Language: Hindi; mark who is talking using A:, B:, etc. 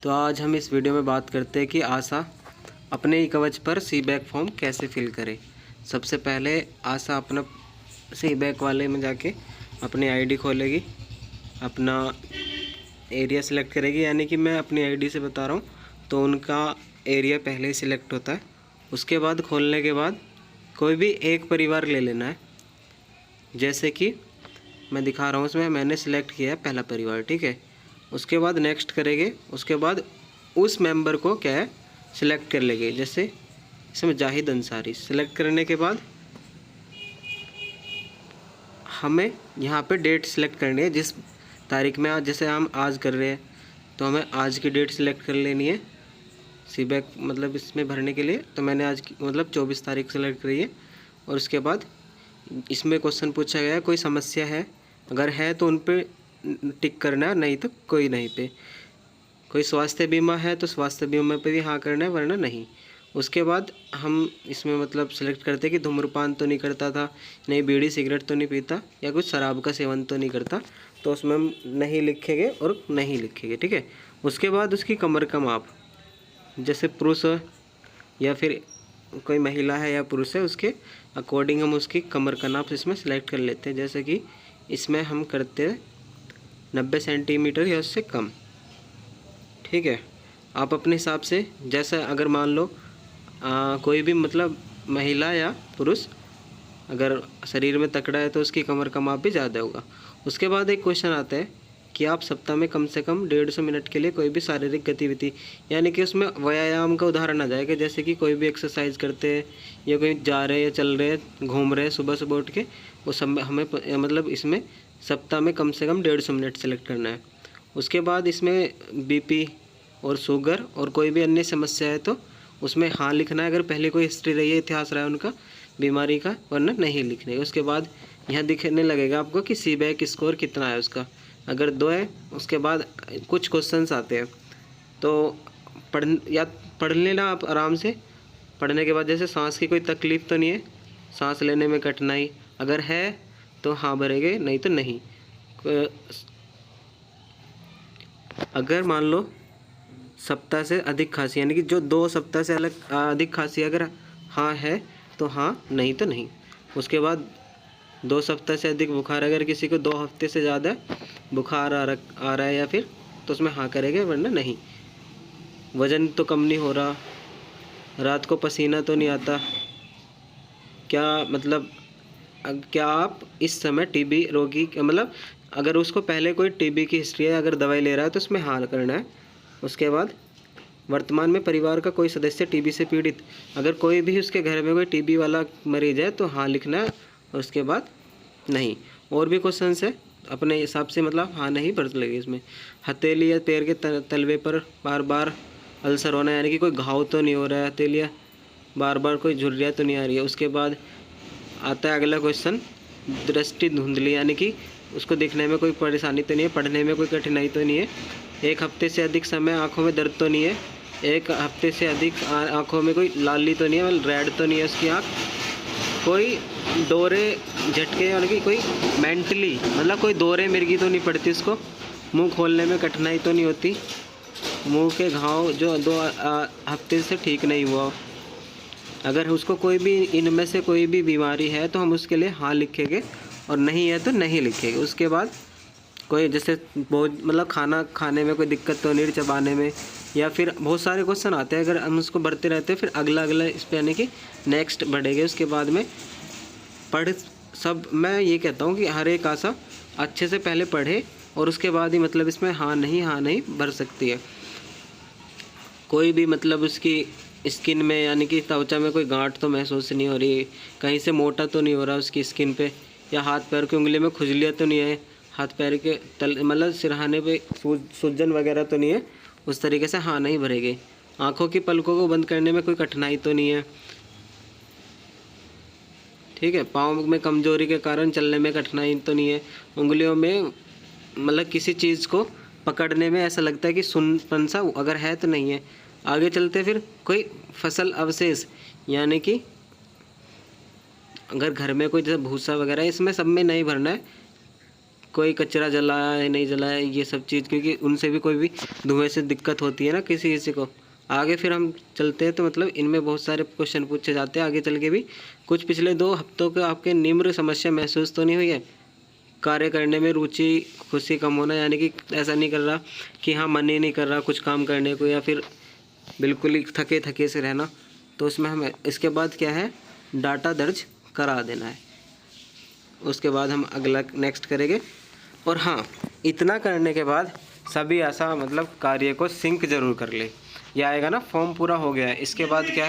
A: तो आज हम इस वीडियो में बात करते हैं कि आशा अपने ई कवच पर सी बैक फॉर्म कैसे फिल करे। सबसे पहले आशा अपना सी बैक वाले में जाके अपनी आईडी खोलेगी, अपना एरिया सेलेक्ट करेगी, यानी कि मैं अपनी आईडी से बता रहा हूँ तो उनका एरिया पहले ही सिलेक्ट होता है। उसके बाद खोलने के बाद कोई भी एक परिवार ले लेना है। जैसे कि मैं दिखा रहा हूँ, उसमें मैंने सिलेक्ट किया है पहला परिवार, ठीक है। उसके बाद नेक्स्ट करेंगे, उसके बाद उस मेंबर को क्या है सिलेक्ट कर लेंगे। जैसे इसमें जाहिद अंसारी सिलेक्ट करने के बाद हमें यहाँ पे डेट सिलेक्ट करनी है जिस तारीख में, आज जैसे हम आज कर रहे हैं तो हमें आज की डेट सिलेक्ट कर लेनी है सी बैक मतलब इसमें भरने के लिए। तो मैंने आज की मतलब 24 तारीख सेलेक्ट करी है। और उसके बाद इसमें क्वेश्चन पूछा गया है कोई समस्या है, अगर है तो उन पे टिक करना है, नहीं तो कोई नहीं पे। कोई स्वास्थ्य बीमा है तो स्वास्थ्य बीमा पे भी हाँ करना है, वरना नहीं। उसके बाद हम इसमें मतलब सेलेक्ट करते हैं कि धूम्रपान तो नहीं करता था, नहीं बीड़ी सिगरेट तो नहीं पीता, या कुछ शराब का सेवन तो नहीं करता, तो उसमें हम नहीं लिखेंगे और नहीं लिखेंगे, ठीक है। उसके बाद उसकी कमर का माप, जैसे पुरुष या फिर कोई महिला है या पुरुष है, उसके अकॉर्डिंग हम उसकी कमर का नाप इसमें सेलेक्ट कर लेते हैं। जैसे कि इसमें हम करते हैं 90 सेंटीमीटर या उससे कम, ठीक है। आप अपने हिसाब से, जैसा अगर मान लो कोई भी मतलब महिला या पुरुष अगर शरीर में तकड़ा है तो उसकी कमर का माप भी ज़्यादा होगा। उसके बाद एक क्वेश्चन आता है कि आप सप्ताह में कम से कम 150 मिनट के लिए कोई भी शारीरिक गतिविधि, यानी कि उसमें व्यायाम का उदाहरण आ जाएगा। जैसे कि कोई भी एक्सरसाइज करते हैं या कोई जा रहे हैं, चल रहे हैं, घूम रहे हैं सुबह सुबह उठ के, वो सब हमें मतलब इसमें सप्ताह में कम से कम 150 मिनट सेलेक्ट करना है। उसके बाद इसमें बीपी और शुगर और कोई भी अन्य समस्या है तो उसमें हाँ लिखना है, अगर पहले कोई हिस्ट्री रही है, इतिहास रहा है उनका बीमारी का, वरना नहीं लिखने। उसके बाद यहाँ दिखने लगेगा आपको कि सी बैक स्कोर कितना है उसका, अगर 2 है। उसके बाद कुछ क्वेश्चंस आते हैं तो पढ़ लेना आप आराम से। पढ़ने के बाद जैसे सांस की कोई तकलीफ़ तो नहीं है, सांस लेने में कठिनाई, अगर है तो हाँ भरेंगे, नहीं तो नहीं। अगर मान लो सप्ताह से अधिक खांसी, यानी कि जो 2 सप्ताह से अधिक खांसी अगर हाँ है तो हाँ, नहीं तो नहीं। उसके बाद 2 सप्ताह से अधिक बुखार, अगर किसी को 2 हफ्ते से ज़्यादा बुखार आ रहा है या फिर, तो उसमें हाँ करेंगे, वरना नहीं। वज़न तो कम नहीं हो रहा, रात को पसीना तो नहीं आता, क्या मतलब क्या आप इस समय टीबी रोगी, मतलब अगर उसको पहले कोई टीबी की हिस्ट्री है, अगर दवाई ले रहा है तो उसमें हाँ करना है। उसके बाद वर्तमान में परिवार का कोई सदस्य टीबी से पीड़ित, अगर कोई भी उसके घर में कोई टीबी वाला मरीज है तो हाँ लिखना है, और उसके बाद नहीं। और भी क्वेश्चन है अपने हिसाब से, मतलब हाँ नहीं भर लगे इसमें। हथेली या पैर के तलवे पर बार बार अल्सर होना, यानी कि कोई घाव तो नहीं हो रहा है, हथेलियाँ बार बार कोई झुर्रियाँ तो नहीं आ रही है। उसके बाद आता है अगला क्वेश्चन, दृष्टि धुंधली, यानी कि उसको देखने में कोई परेशानी तो नहीं है, पढ़ने में कोई कठिनाई तो नहीं है, 1 हफ्ते से अधिक समय आँखों में दर्द तो नहीं है, 1 हफ्ते से अधिक आँखों में कोई लाली तो नहीं है, मतलब रेड तो नहीं है उसकी आँख, कोई दौरे झटके, यानी कि कोई मेंटली मतलब कोई दौरे मिर्गी तो नहीं पड़ती उसको, मुंह खोलने में कठिनाई तो नहीं होती, मुंह के घाव जो 2 हफ्ते से ठीक नहीं हुआ। अगर उसको कोई भी इनमें से कोई भी बीमारी है तो हम उसके लिए हाँ लिखेंगे, और नहीं है तो नहीं लिखेंगे। उसके बाद कोई जैसे बहुत मतलब खाना खाने में कोई दिक्कत तो नहीं, चबाने में, या फिर बहुत सारे क्वेश्चन आते हैं, अगर हम उसको भरते रहते हैं फिर अगला इस पर, यानी कि नेक्स्ट बढ़ेगा। उसके बाद में मैं ये कहता हूँ कि हर एक आशा अच्छे से पहले पढ़े और उसके बाद ही मतलब इसमें हाँ नहीं भर सकती है। कोई भी मतलब उसकी स्किन में, यानी कि त्वचा में कोई गांठ तो महसूस नहीं हो रही, कहीं से मोटा तो नहीं हो रहा उसकी स्किन पे, या हाथ पैर की उंगली में खुजलियाँ तो नहीं है, हाथ पैर के तल मतलब सिरहाने पे सूजन वगैरह तो नहीं है, उस तरीके से हाँ नहीं भरेंगे। आँखों की पलकों को बंद करने में कोई कठिनाई तो नहीं है, ठीक है। पाँव में कमजोरी के कारण चलने में कठिनाई तो नहीं है, उंगलियों में मतलब किसी चीज़ को पकड़ने में ऐसा लगता है कि सुनपन सा, अगर है तो नहीं है। आगे चलते फिर कोई फसल अवशेष, यानी कि अगर घर में कोई जैसे भूसा वगैरह, इसमें सब में नहीं भरना है, कोई कचरा जलाया है नहीं जलाया है, ये सब चीज़, क्योंकि उनसे भी कोई भी धुएं से दिक्कत होती है ना किसी किसी को। आगे फिर हम चलते हैं तो मतलब इनमें बहुत सारे क्वेश्चन पूछे जाते हैं आगे चल के भी। कुछ पिछले 2 हफ्तों के आपके निम्न समस्या महसूस तो नहीं हुई है? कार्य करने में रुचि, खुशी कम होना, यानी कि ऐसा नहीं कर रहा कि हाँ मन ही नहीं कर रहा कुछ काम करने को, या फिर बिल्कुल ही थके थके से रहना, तो उसमें हमें इसके बाद क्या है, डाटा दर्ज करा देना है। उसके बाद हम अगला नेक्स्ट करेंगे। और हाँ, इतना करने के बाद सभी ऐसा मतलब कार्य को सिंक ज़रूर कर ले। यह आएगा ना फॉर्म पूरा हो गया है, इसके बाद क्या है,